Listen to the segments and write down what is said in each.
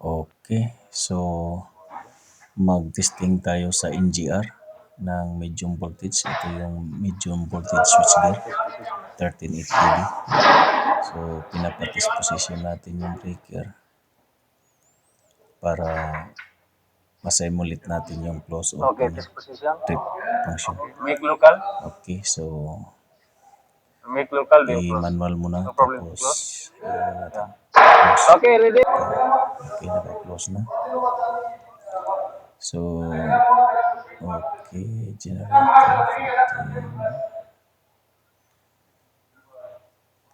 Okay, so mag-testing tayo sa NGR ng medium voltage. Ito yung medium voltage switchgear, 138 kV. So pinapatis position natin yung breaker para masimulate natin yung close Okay, open test position. trip function. Make local. Okay, so Make local. i-manual muna No problem. tapos Close. natin. Yeah. Close. Okay, ready? Okay, naka-close na. So, okay, generator 15.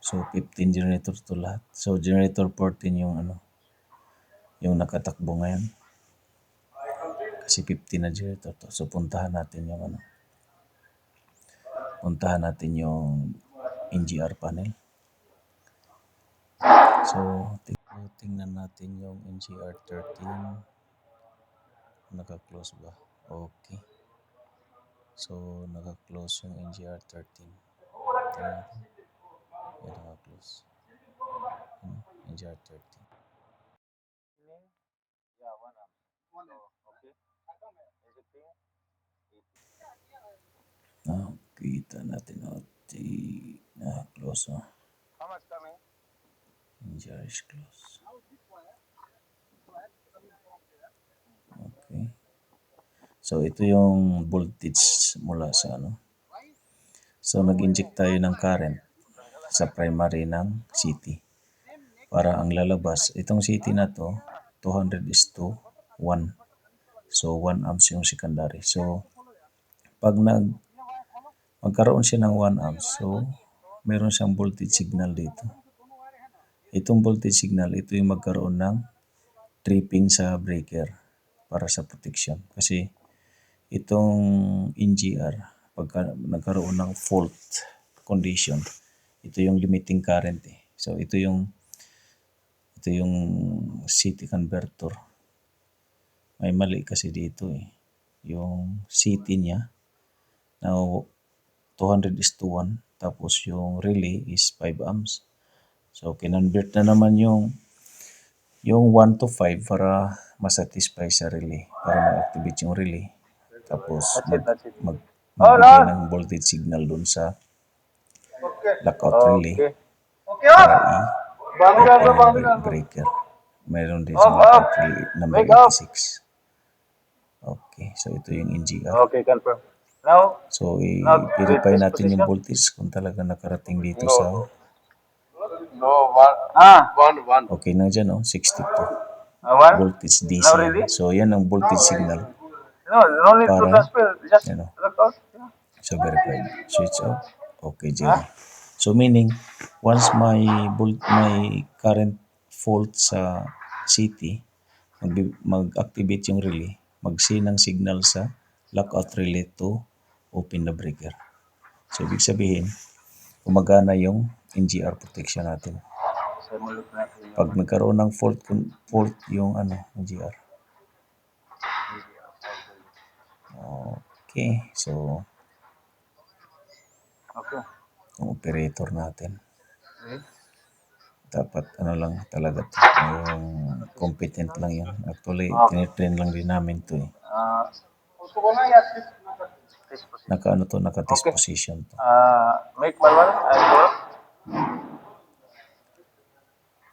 So, 15 generator to lahat. So, generator 14 yung yung nakatakbo ngayon. Kasi 15 na generator to. So, puntahan natin yung puntahan natin yung NGR panel. So, tingnan natin yung NGR 13. Naka-close ba? Okay. So, naka-close yung NGR 13. Tingnan natin. Yan, naka-close. NGR 13. Yeah, 1 amp. Okay. Everything. Kita natin close. How much coming? NGR is close. Okay. So, ito yung voltage mula sa So, nag-inject tayo ng current sa primary ng CT. Para ang lalabas, itong CT na to, 200:1. So, 1 amps yung secondary. So, pag magkaroon siya ng 1 amps, so, meron siyang voltage signal dito. Itong voltage signal, ito yung magkaroon ng tripping sa breaker para sa protection. Kasi itong NGR, pagka nagkaroon ng fault condition, ito yung limiting current eh. So ito yung CT converter. May mali kasi dito eh. Yung CT niya na 200:1, tapos yung relay is 5 amps. So kinonvert na naman yung 1 to 5 para masatisfy sa relay, para ma-activate yung relay. Tapos That's it. magbigay ng voltage signal dun sa lockout relay Okay. para i-open yung breaker. Meron din sa lockout relay number 86. Okay, so ito yung NGR. Okay, confirm. Now, So this i-verify natin yung position. voltage kung talaga nakarating dito sa No, one. okay na dyan 62 One. voltage DC. Now ready? So yan ang voltage signal. No need to Para, transfer. Just ano, look out. Yeah. so verified. Switch off. Okay, zero. So meaning, once may current fault sa CT, mag-activate yung relay, mag-send ng signal sa lockout relay to open the breaker. So ibig sabihin, gumagana yung NGR protection natin. Pag nagkaroon ng fault yung NGR. Okay, so Okay. yung operator natin. Dapat lang talaga to. Yung competent lang yun. Actually, tinitrain lang din namin to eh. Naka-test position to. Make manual and go.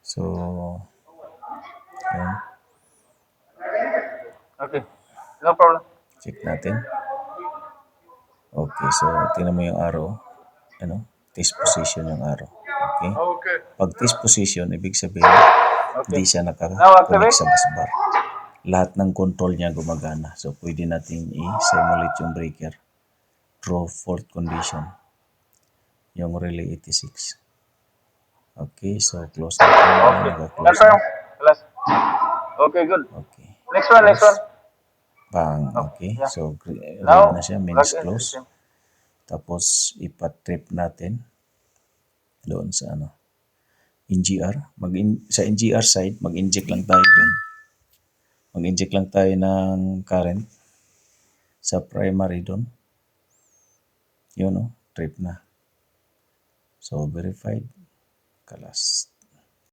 So, yan. Okay. No problem. Check natin. Okay, so tingnan mo yung arrow. Test position yung arrow. Okay? Pag test position, ibig sabihin, hindi siya naka-connect sa busbar. Lahat ng control niya gumagana. So, pwede natin i-simulate yung breaker through fault condition. Yung relay 86. Okay, so close natin. Naka-close na. Okay, good. Okay. Next one. Bang. Okay, Yeah. so red Now, na siya, means close. Tapos, ipatrip natin doon sa NGR. Sa NGR side, mag-inject lang tayo doon. Mag-inject lang tayo ng current sa primary doon. Yun, trip na. So, verified. Kalas.